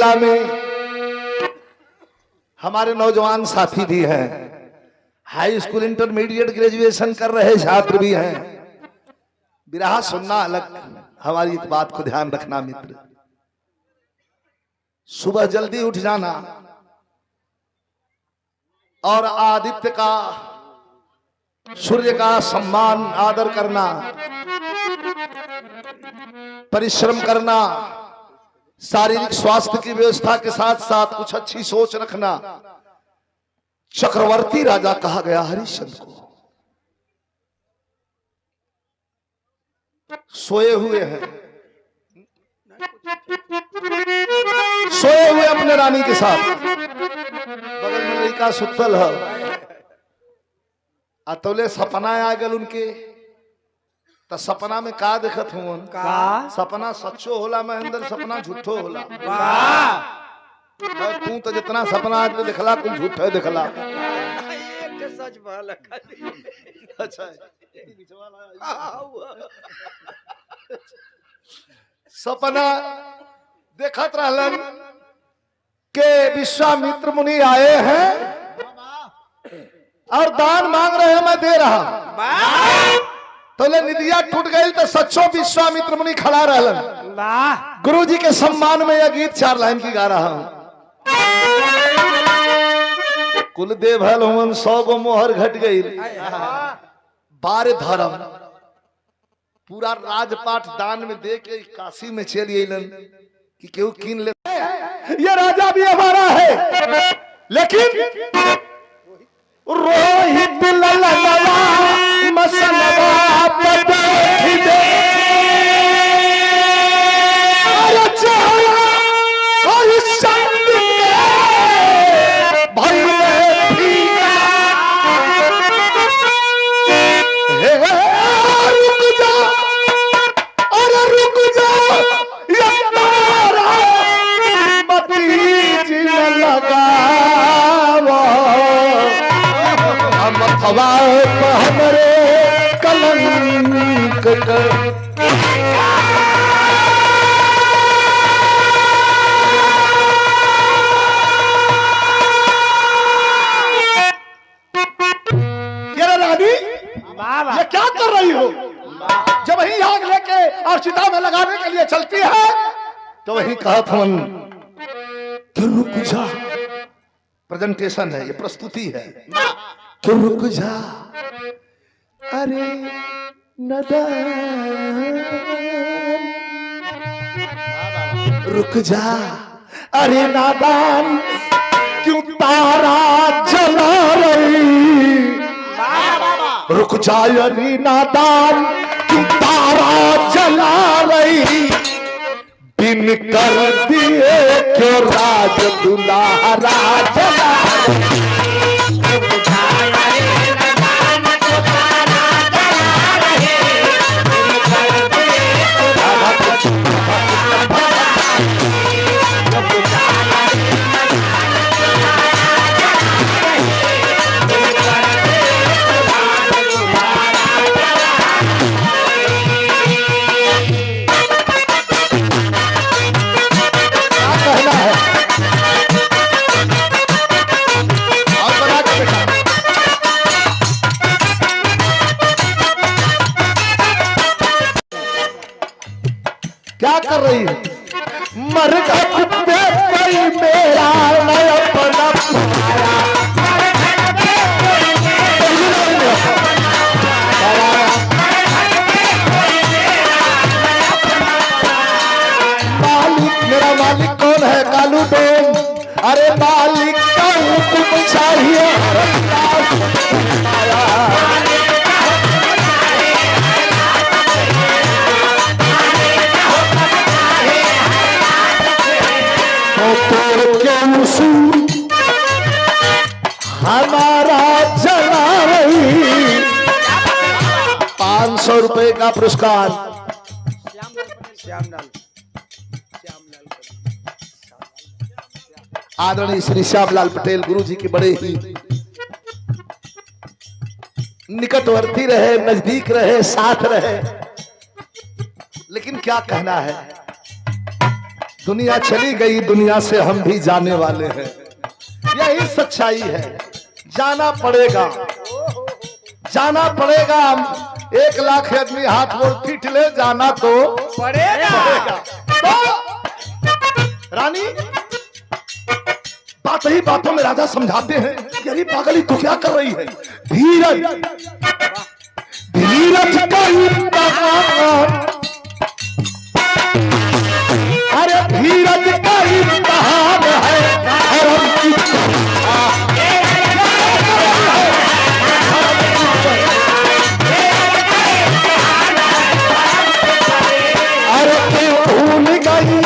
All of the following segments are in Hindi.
जिला में हमारे नौजवान साथी भी हैं, हाई स्कूल इंटरमीडिएट ग्रेजुएशन कर रहे छात्र भी हैं। बिरहा सुनना अलग, हमारी इस बात को ध्यान रखना मित्र। सुबह जल्दी उठ जाना और आदित्य का, सूर्य का सम्मान आदर करना, परिश्रम करना, शारीरिक स्वास्थ्य की व्यवस्था के साथ साथ कुछ अच्छी सोच रखना। चक्रवर्ती राजा कहा गया हरिश्चंद्र को। सोए हुए हैं, सोए हुए अपने रानी के साथ, बगल में लड़का सुतल है। अतौले सपना आ गल उनके, तो सपना में का देखत हूं का? सपना सच्चो होला महेंद्र, सपना झूठो होला। तू तो जितना सपना आज दिखला कुल झूठो दिखला। सच वाला अच्छा सपना देखत रहलन के विश्वामित्र मुनि आए हैं और दान मांग रहे हैं, मैं दे रहा। तो ले निदिया टूट गई तो सच्चो विश्वामित्र मुनि खड़ा रहलन। गुरु जी के सम्मान में यह गीत 4 लाइन की गा रहा हूं। कुल देवल हुन 100 गो मोहर घट गई, बार धर्म पूरा राजपाट दान में दे के काशी में चल अलन कि केहू कीन ले। ये राजा भी हमारा है, लेकिन रोहित ललनवा मसनवा पदे दे हमरे कलंक रानी, ये क्या कर रही हो? जब वही आग लेके और चिता में लगाने के लिए चलती है तो वही कहा था कि रुक जा। प्रेजेंटेशन है, ये प्रस्तुति है। तो रुक जा, अरे नदान, रुक जा अरे नादान, क्यों तारा जला रही? रुक जा अरे नादान, क्यों तारा जला रही? बिन कर दिए क्यों राज दुलारा जला रही? क्या कर रही है? मर का कुत्ते कोई मेरा नया अपना मालिक, मेरा मालिक कौन है? कालू डोम। अरे मालिक का हुक्म चाहिए, हमारा जला रही। 500 रुपए का पुरस्कार आदरणीय श्री श्यामलाल पटेल गुरु जी के बड़े ही निकटवर्ती रहे, नजदीक रहे, साथ रहे। लेकिन क्या कहना है, दुनिया चली गई, दुनिया से हम भी जाने वाले हैं। यही सच्चाई है, जाना पड़ेगा, जाना पड़ेगा। 1 लाख आदमी हाथ बोल पीट ले, जाना तो पड़ेगा। तो रानी बात ही बातों में राजा समझाते हैं कि अरे पागली तू क्या कर रही है? धीरज धीरज का इम्तिहान, अरे धीरज का इम्तिहान है। अरे तू भूल गई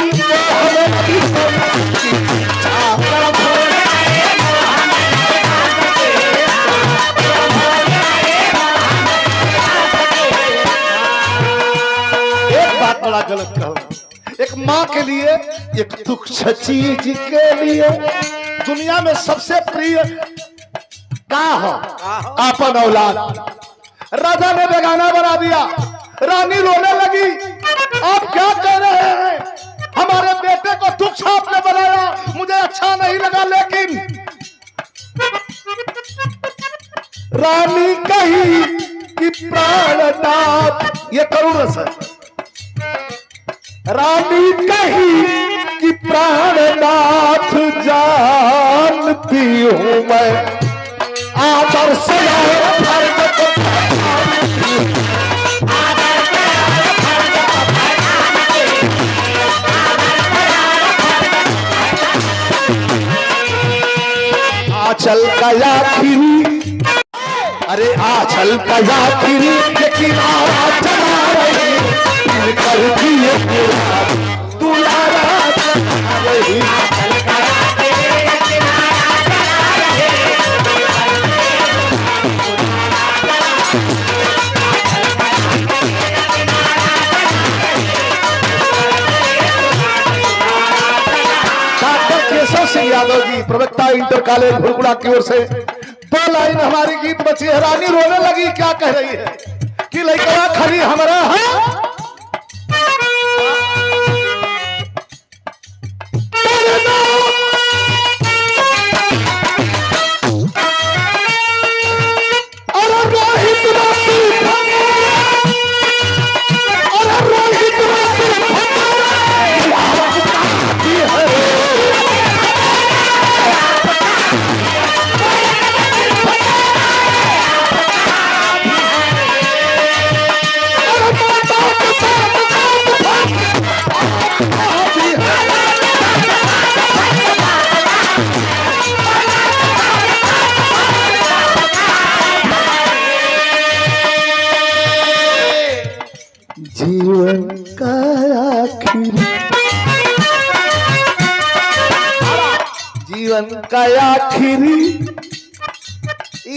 बड़ा गलत कहा। एक माँ के लिए, एक तुच्छ चीज के लिए दुनिया में सबसे प्रिय का हो अपन औलाद। राजा ने बेगाना बना दिया, रानी रोने लगी। आप क्या कह रहे हैं? हमारे बेटे को तुच्छ आपने बनाया, मुझे अच्छा नहीं लगा। लेकिन रानी कही कि प्राणनाथ, ये करुण रस है। रानी कही कि प्राणनाथ जानती हूं मैं, आदर से आंचल का आखिरी, अरे आंचल का आखिरी लेकिन आवाज चला रही कर दिए दुलारा चला रही। डॉक्टर केशव सिंह यादव जी, प्रवक्ता इंटर कॉलेज भुरगुड़ा की ओर से 2 लाइन हमारी गीत बची है। रानी रोने लगी, क्या कह रही है कि लड़का खरी हमारा है। जीवन का आखिरी, जीवन का आखिरी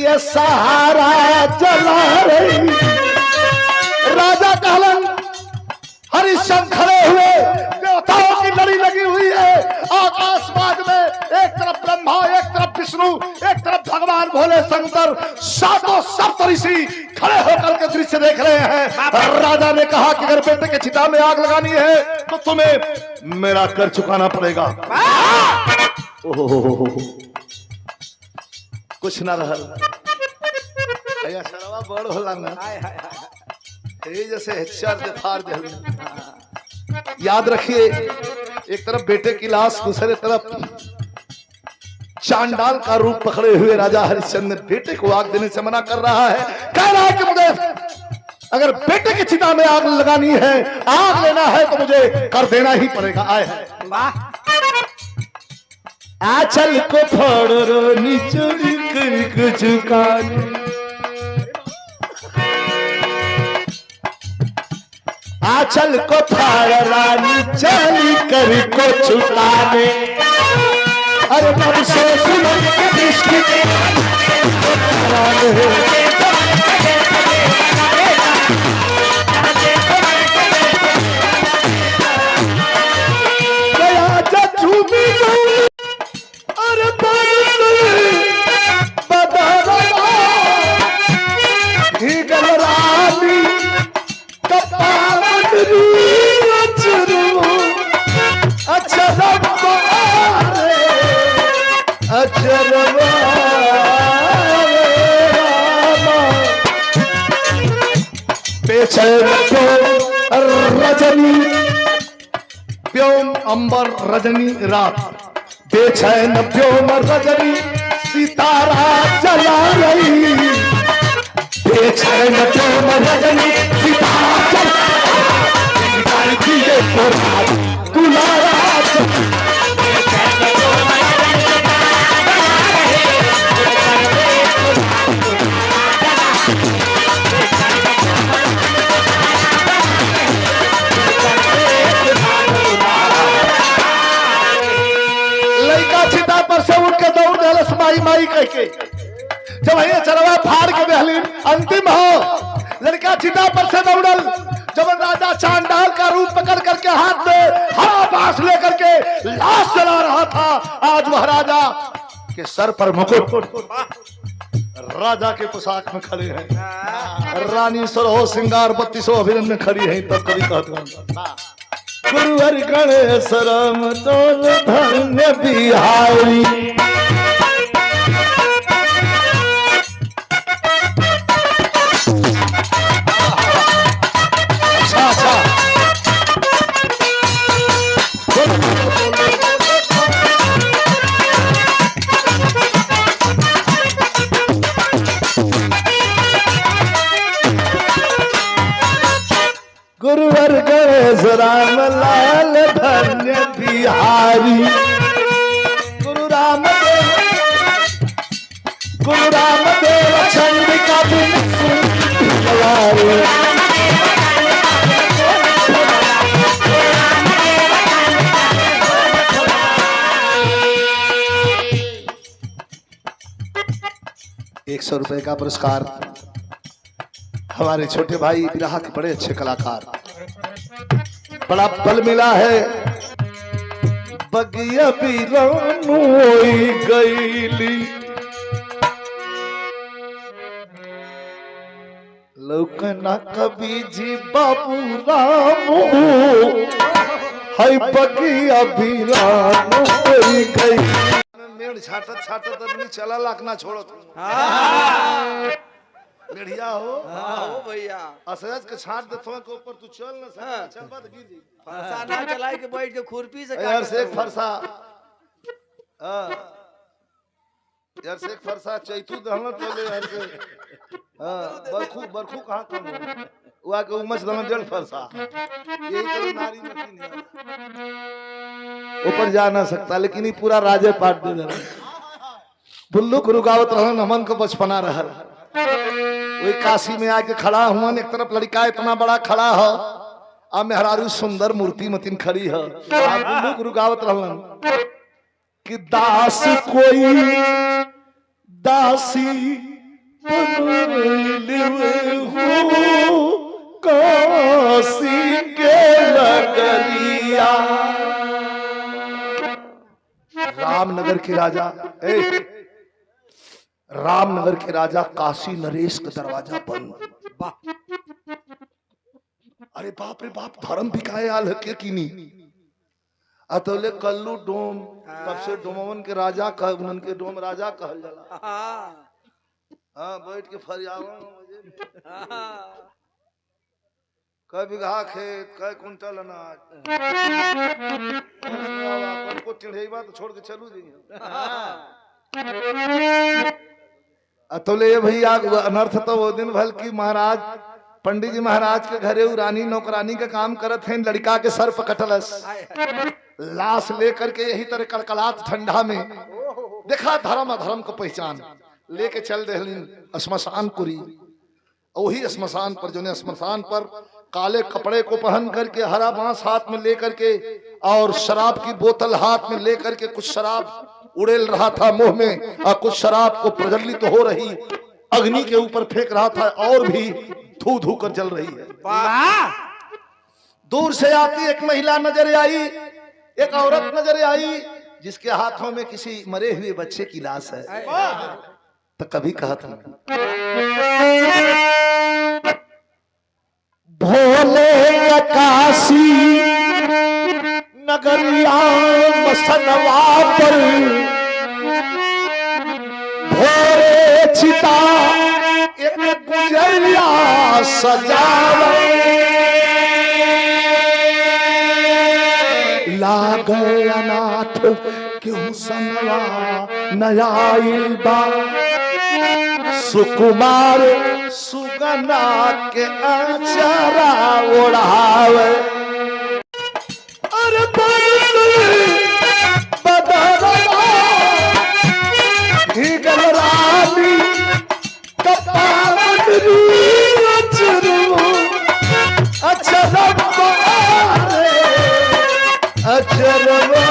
ये सहारा जला रही। राजा कहलन, हरिश्चंद्र खड़े हुए, देवताओं की लड़ी लगी हुई है। आकाश मार्ग में एक तरफ ब्रह्मा, एक तरफ विष्णु, एक तरफ भगवान भोले शंकर, सातों सप्तऋषि खड़े होकर के दृश्य देख रहे हैं। राजा ने कहा कि अगर बेटे के चिता में आग लगानी है तो तुम्हें मेरा कर चुकाना पड़ेगा। कुछ ना रहल शराबा बड़ होला ना, जैसे याद रखिए, एक तरफ बेटे की लाश, दूसरे तरफ चांडाल का रूप पकड़े हुए राजा हरिश्चंद्र ने बेटे को आग देने से मना कर रहा है। कह रहा है कि मुझे अगर बेटे की चिता में आग लगानी है, आग लेना है तो मुझे कर देना ही पड़ेगा। आए आंचल को फोड़ो निचोड़ी कर चुकाने, आंचल को फाड़ रानी चली कर को छुपाने। अरे तब से सुनो दृष्टि अरे अच्छा बेचैन क्यों रजनी व्योम अंबर रजनी रात बेचैन व्योम रजनी सितारा जला रही बेचैन व्योम रजनी सितारा जला दिए दुलारा पर से उठ के दौड़ दहलस माई माई कह के जब ये चरवा फाड़ के दहलीन अंतिम हो लड़का चिता पर से दौड़ल जब राजा चांडाल का रूप पकड़ करके हाथ में हरा बांस लेकर के लाश चला रहा था। आज वह राजा के सर पर मुकुट राजा के पोशाक में खड़े हैं, रानी सरोह श्रृंगार 3200 अभिनंदन खड़ी है। तब कभी कहते गुरुवर गणेश राम तोल धन्य बिहारी अच्छा गुरुवर गणेश राम लाल धन्य बिहारी गुरु राम देव चंद्रिका ₹100 का पुरस्कार हमारे छोटे भाई बिरहा के बड़े अच्छे कलाकार, बड़ा बल मिला है। बगिया बिरानोई गईली लौकना कभी जी बाबू रामू हाय बगिया बिरानोई गई मेड़ छाटत छाटत आदमी चला लाकना छोड़ो बढ़िया हो भैया असहज के छाट देथवा के ऊपर तू चल न सके चलबा त गिर जी फरसा ना चलाई के बैठ के खुरपी से यार से एक फरसा यार से एक फरसा चैतू दहन चले यार से बरखू कहां कम हो वा के उमस दम 1.5 फरसा यही तो नारी मशीन है ऊपर जा ना सकता लेकिन ये पूरा राजे पाट दे दे बुल्लू रुकावत रहन हमन को बचपना रहल वही काशी में आके खड़ा हुआ एक तरफ लड़का इतना बड़ा खड़ा है आ मेहरारू सुंदर मूर्ति मतीन खड़ी है बुल्लू रुकावत रहलन कि दास कोई दासी काशी के लगलिया रामनगर के राजा रामनगर के राजा काशी नरेश का दरवाजा बंद। अरे बाप रे बाप धर्म बिकाए आल है की अतौले कल्लू डोम तब से डोमवन के राजा कह उनके डोम राजा कहल जाला। हाँ बैठ के फरियावा कई बिघा खेत कई कुंटल अनाज को टेढ़ेबा तो छोड़ के चलू जाइए। अतोले भैया अनर्थ तो वो दिन भल की महाराज पंडित जी महाराज के घरे रानी नौकरानी का काम करत हैं, लड़का के सर पर कटलस लाश लेकर के यही तरह कड़कड़ात ठंडा में देखा धर्म अधर्म को पहचान लेके चल रहे श्मशानपुरी। वही श्मशान पर जो श्मशान पर काले कपड़े को पहन करके हरा बांस हाथ में लेकर के और शराब की बोतल हाथ में लेकर के कुछ शराब उड़ेल रहा था मुंह में और कुछ शराब को प्रज्वलित हो रही अग्नि के ऊपर फेंक रहा था और भी धू धू कर जल रही है। दूर से आती एक महिला नजर आई, एक औरत नजर आई जिसके हाथों में किसी मरे हुए बच्चे की लाश है। तो कभी कहा था भोले काशी नगरिया मसनवा पर छिता एक गुजरिया सजावे लागे अनाथ क्यों संगवा नयाइल बा सुकुमार सुगना के आचारा ओढ़ावे अरे बदरवा ही गलरानी कपावरी अचरू अचरवा अचरवा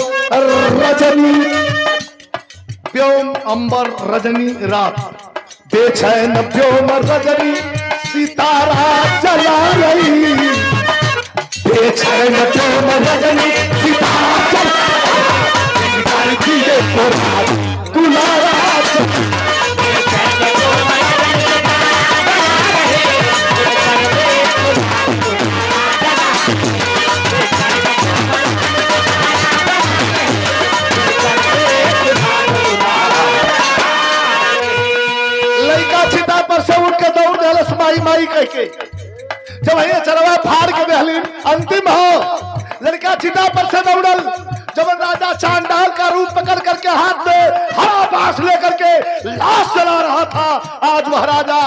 रजनी व्योम अंबर रजनी रात बेचैन व्योम रजनी सितारा जला रही बेचैन व्योम रजनी सितारा तुलारा माई माई कह के जब ये चरवा फाड़ के बहली अंतिम हो लड़का चिता पर से दौड़ल जब राजा चांडाल का रूप पकड़ करके हाथ में हरा बांस लेकर के लाश चला रहा था आज वह राजा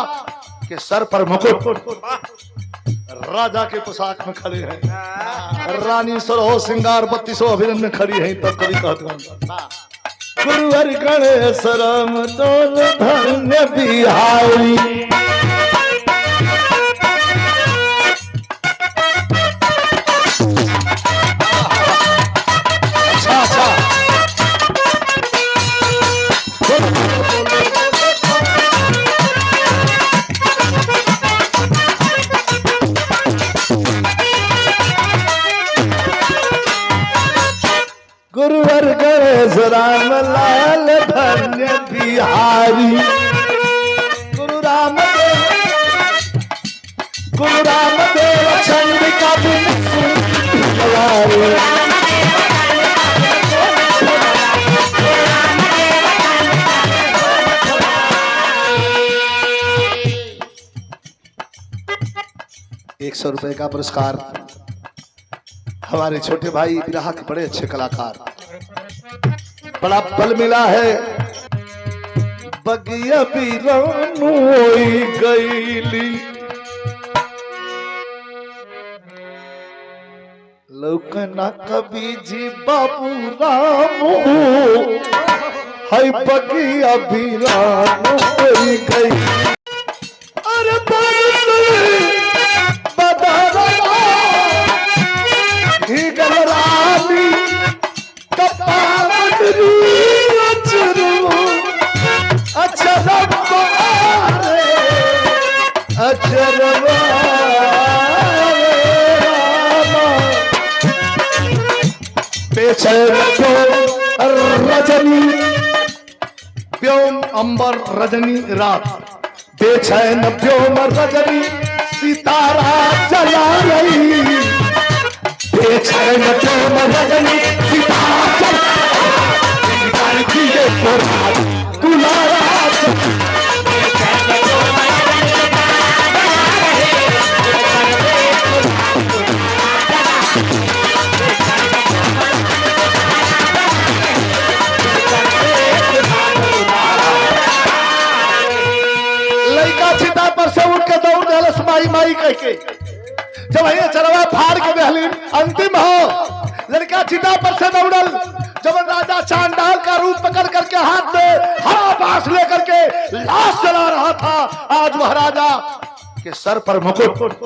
के सर पर मुकुट राजा के पोशाक में खड़े हैं रानी सरहो श्रृंगार 3200 अभिनंदन में खड़ी है तब कभी कहते गुरुवर गणेश राम तोल धन्य बिहारी गुरुवर गणेश राम लाल धन्य बिहारी गुरु रामदेव चंद्रिका ₹100 का पुरस्कार हमारे छोटे भाई ग्राहक बड़े अच्छे कलाकार बड़ा बल मिला है बगिया बीरानु होई गईली लौकना कभी जी बाबू रामू है बगिया बीरानु होई गई अरे ही गलरानी कपावरी अचरू अचरवा अचरवा बेचैन रजनी व्योम अंबर रजनी रात बेचैन व्योम रजनी सितारा जला रही बेचैन व्योम रजनी सितारा तुलारा लड़का चिता पर से उठ के दौड़ दलस माई माई कह के जब ये चरवा फाड़ के बहली अंतिम हो लड़का चिता पर से दौड़ल जब राजा चांडाल का रूप पकड़ करके हाथ में हरा बांस लेकर के लाश चला रहा था आज वह राजा के सर पर मुकुट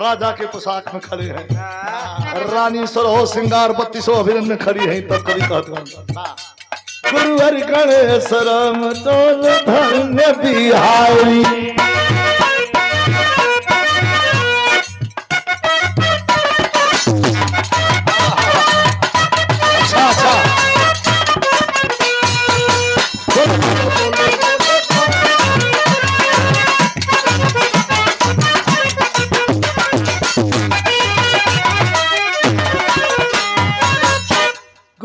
राजा के पोशाक में खड़े हैं रानी सरहो श्रृंगार 3200 अभिनंदन में खड़ी है तब कभी कहते गुरुवर गणेश राम तोल धन्य बिहारी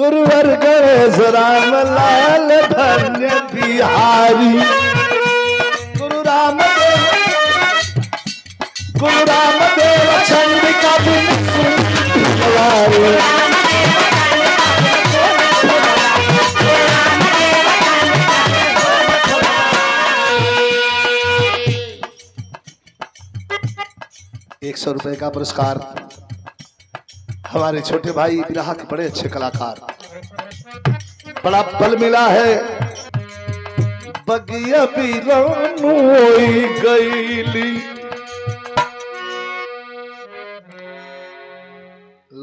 गुरुवर गणेश राम लाल धन्य बिहारी। गुरु रामदेव चंद्रिका ₹100 का पुरस्कार हमारे छोटे भाई बिरहा के बड़े अच्छे कलाकार। बड़ा बल मिला है। बगिया बीरानो गईली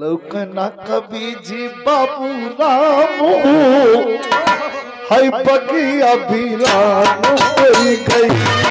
लौकना कभी जी बाबू रामो है बगिया बीरानो गई।